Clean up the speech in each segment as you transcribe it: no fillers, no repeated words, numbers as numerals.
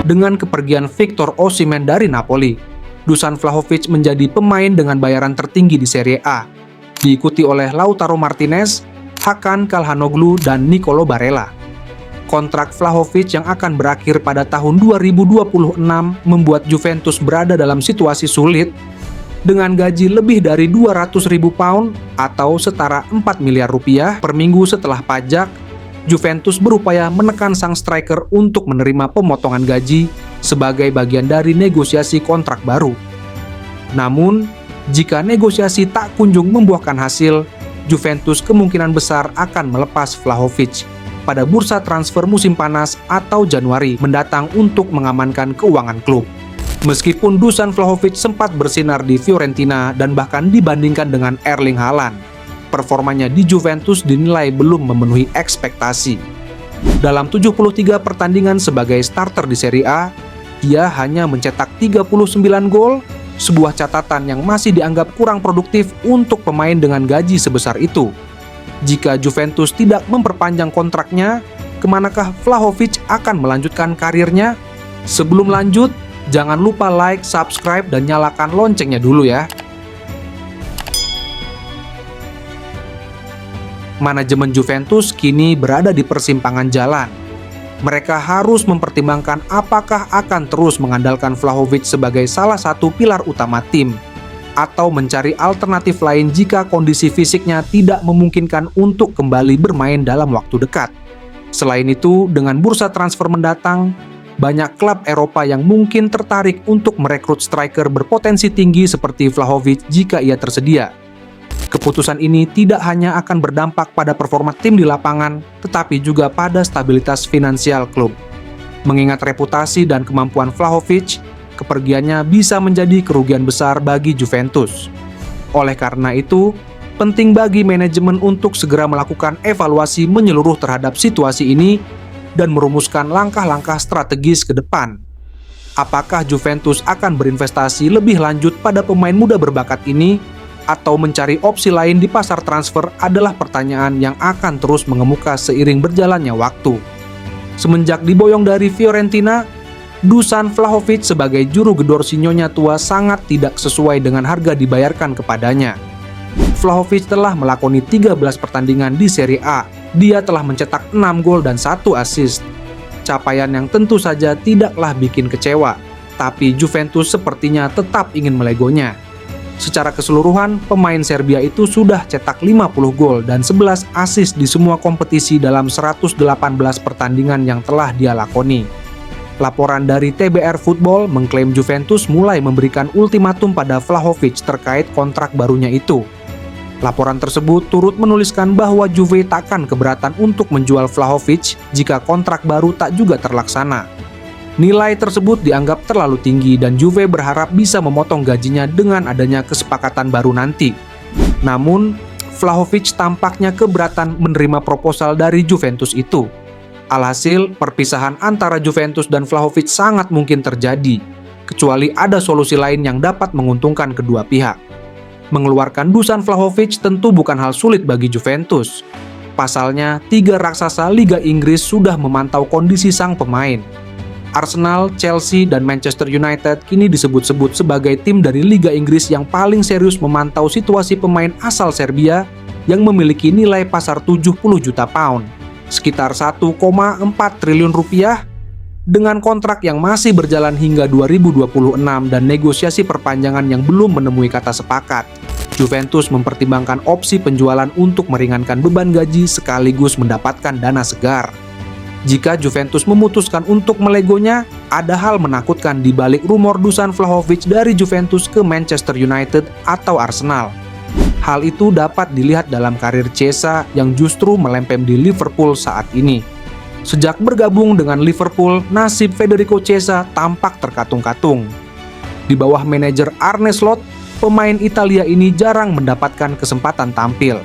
Dengan kepergian Victor Osimhen dari Napoli, Dusan Vlahovic menjadi pemain dengan bayaran tertinggi di Serie A, diikuti oleh Lautaro Martinez, Hakan Calhanoglu, dan Nicolo Barella. Kontrak Vlahovic yang akan berakhir pada tahun 2026 membuat Juventus berada dalam situasi sulit dengan gaji lebih dari 200.000 pound atau setara 4 miliar rupiah per minggu setelah pajak. Juventus berupaya menekan sang striker untuk menerima pemotongan gaji sebagai bagian dari negosiasi kontrak baru. Namun, jika negosiasi tak kunjung membuahkan hasil, Juventus kemungkinan besar akan melepas Vlahovic pada bursa transfer musim panas atau Januari mendatang untuk mengamankan keuangan klub. Meskipun Dusan Vlahovic sempat bersinar di Fiorentina dan bahkan dibandingkan dengan Erling Haaland, performanya di Juventus dinilai belum memenuhi ekspektasi. Dalam 73 pertandingan sebagai starter di Serie A, ia hanya mencetak 39 gol, sebuah catatan yang masih dianggap kurang produktif untuk pemain dengan gaji sebesar itu. Jika Juventus tidak memperpanjang kontraknya, kemanakah Vlahovic akan melanjutkan karirnya? Sebelum lanjut, jangan lupa like, subscribe, dan nyalakan loncengnya dulu ya. Manajemen Juventus kini berada di persimpangan jalan. Mereka harus mempertimbangkan apakah akan terus mengandalkan Vlahovic sebagai salah satu pilar utama tim, atau mencari alternatif lain jika kondisi fisiknya tidak memungkinkan untuk kembali bermain dalam waktu dekat. Selain itu, dengan bursa transfer mendatang, banyak klub Eropa yang mungkin tertarik untuk merekrut striker berpotensi tinggi seperti Vlahovic jika ia tersedia. Keputusan ini tidak hanya akan berdampak pada performa tim di lapangan, tetapi juga pada stabilitas finansial klub. Mengingat reputasi dan kemampuan Vlahovic, kepergiannya bisa menjadi kerugian besar bagi Juventus. Oleh karena itu, penting bagi manajemen untuk segera melakukan evaluasi menyeluruh terhadap situasi ini dan merumuskan langkah-langkah strategis ke depan. Apakah Juventus akan berinvestasi lebih lanjut pada pemain muda berbakat ini, atau mencari opsi lain di pasar transfer adalah pertanyaan yang akan terus mengemuka seiring berjalannya waktu. Semenjak diboyong dari Fiorentina, Dusan Vlahovic sebagai juru gedor sinyonya tua sangat tidak sesuai dengan harga dibayarkan kepadanya. Vlahovic telah melakoni 13 pertandingan di Serie A. Dia telah mencetak 6 gol dan 1 assist. Capaian yang tentu saja tidaklah bikin kecewa, tapi Juventus sepertinya tetap ingin melegonya. Secara keseluruhan, pemain Serbia itu sudah cetak 50 gol dan 11 assist di semua kompetisi dalam 118 pertandingan yang telah dia lakoni. Laporan dari TBR Football mengklaim Juventus mulai memberikan ultimatum pada Vlahovic terkait kontrak barunya itu. Laporan tersebut turut menuliskan bahwa Juve takkan keberatan untuk menjual Vlahovic jika kontrak baru tak juga terlaksana. Nilai tersebut dianggap terlalu tinggi dan Juve berharap bisa memotong gajinya dengan adanya kesepakatan baru nanti. Namun, Vlahovic tampaknya keberatan menerima proposal dari Juventus itu. Alhasil, perpisahan antara Juventus dan Vlahovic sangat mungkin terjadi, kecuali ada solusi lain yang dapat menguntungkan kedua pihak. Mengeluarkan Dusan Vlahovic tentu bukan hal sulit bagi Juventus. Pasalnya, 3 raksasa Liga Inggris sudah memantau kondisi sang pemain. Arsenal, Chelsea, dan Manchester United kini disebut-sebut sebagai tim dari Liga Inggris yang paling serius memantau situasi pemain asal Serbia yang memiliki nilai pasar 70 juta pound, sekitar 1,4 triliun rupiah, dengan kontrak yang masih berjalan hingga 2026 dan negosiasi perpanjangan yang belum menemui kata sepakat. Juventus mempertimbangkan opsi penjualan untuk meringankan beban gaji sekaligus mendapatkan dana segar. Jika Juventus memutuskan untuk melegonya, ada hal menakutkan di balik rumor Dusan Vlahovic dari Juventus ke Manchester United atau Arsenal. Hal itu dapat dilihat dalam karir Chiesa yang justru melempem di Liverpool saat ini. Sejak bergabung dengan Liverpool, nasib Federico Chiesa tampak terkatung-katung. Di bawah manajer Arne Slot, pemain Italia ini jarang mendapatkan kesempatan tampil.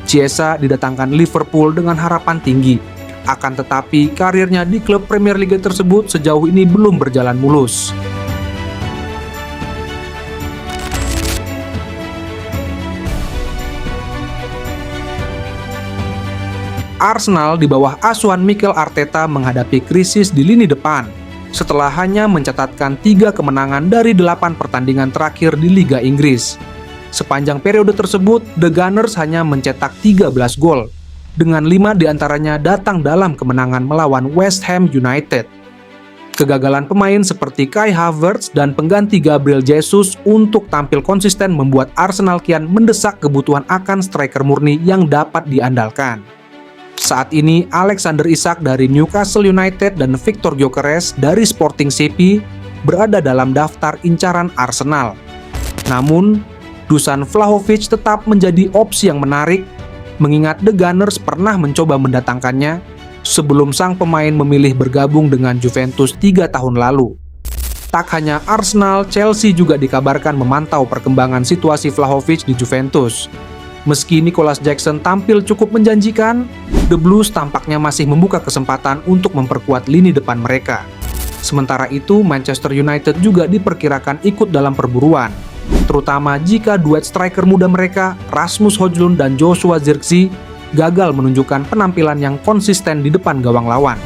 Chiesa didatangkan Liverpool dengan harapan tinggi. Akan tetapi, karirnya di klub Premier League tersebut sejauh ini belum berjalan mulus. Arsenal di bawah asuhan Mikel Arteta menghadapi krisis di lini depan. setelah hanya mencatatkan 3 kemenangan dari 8 pertandingan terakhir di Liga Inggris. Sepanjang periode tersebut, The Gunners hanya mencetak 13 gol, dengan 5 diantaranya datang dalam kemenangan melawan West Ham United. Kegagalan pemain seperti Kai Havertz dan pengganti Gabriel Jesus untuk tampil konsisten membuat Arsenal kian mendesak kebutuhan akan striker murni yang dapat diandalkan. Saat ini, Alexander Isak dari Newcastle United dan Victor Gyökeres dari Sporting CP berada dalam daftar incaran Arsenal. Namun, Dusan Vlahovic tetap menjadi opsi yang menarik, mengingat The Gunners pernah mencoba mendatangkannya sebelum sang pemain memilih bergabung dengan Juventus 3 tahun lalu. Tak hanya Arsenal, Chelsea juga dikabarkan memantau perkembangan situasi Vlahovic di Juventus. Meski Nicholas Jackson tampil cukup menjanjikan, The Blues tampaknya masih membuka kesempatan untuk memperkuat lini depan mereka. Sementara itu, Manchester United juga diperkirakan ikut dalam perburuan, terutama jika duet striker muda mereka, Rasmus Højlund dan Joshua Zirkzee, gagal menunjukkan penampilan yang konsisten di depan gawang lawan.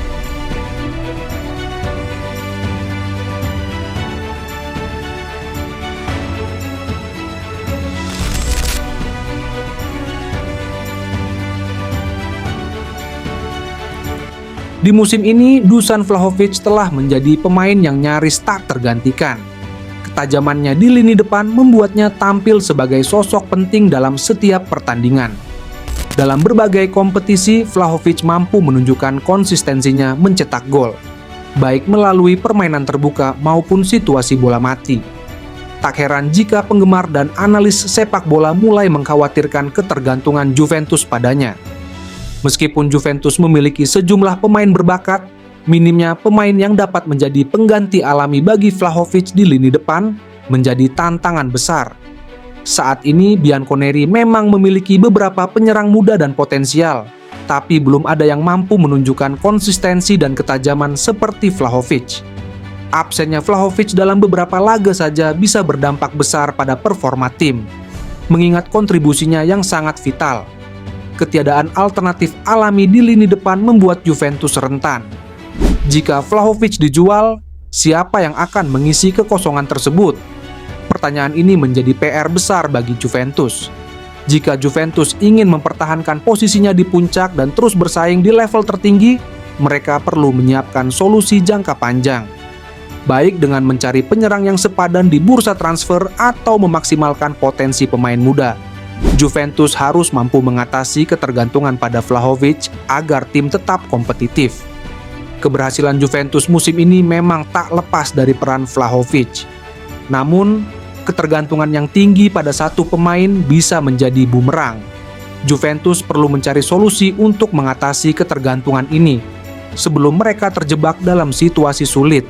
Di musim ini, Dusan Vlahovic telah menjadi pemain yang nyaris tak tergantikan. Ketajamannya di lini depan membuatnya tampil sebagai sosok penting dalam setiap pertandingan. Dalam berbagai kompetisi, Vlahovic mampu menunjukkan konsistensinya mencetak gol, baik melalui permainan terbuka maupun situasi bola mati. Tak heran jika penggemar dan analis sepak bola mulai mengkhawatirkan ketergantungan Juventus padanya. Meskipun Juventus memiliki sejumlah pemain berbakat, minimnya pemain yang dapat menjadi pengganti alami bagi Vlahovic di lini depan menjadi tantangan besar. Saat ini, Bianconeri memang memiliki beberapa penyerang muda dan potensial, tapi belum ada yang mampu menunjukkan konsistensi dan ketajaman seperti Vlahovic. Absennya Vlahovic dalam beberapa laga saja bisa berdampak besar pada performa tim, mengingat kontribusinya yang sangat vital. Ketiadaan alternatif alami di lini depan membuat Juventus rentan. Jika Vlahovic dijual, siapa yang akan mengisi kekosongan tersebut? Pertanyaan ini menjadi PR besar bagi Juventus. Jika Juventus ingin mempertahankan posisinya di puncak dan terus bersaing di level tertinggi, mereka perlu menyiapkan solusi jangka panjang, baik dengan mencari penyerang yang sepadan di bursa transfer atau memaksimalkan potensi pemain muda. Juventus harus mampu mengatasi ketergantungan pada Vlahovic agar tim tetap kompetitif. Keberhasilan Juventus musim ini memang tak lepas dari peran Vlahovic. Namun, ketergantungan yang tinggi pada satu pemain bisa menjadi bumerang. Juventus perlu mencari solusi untuk mengatasi ketergantungan ini sebelum mereka terjebak dalam situasi sulit.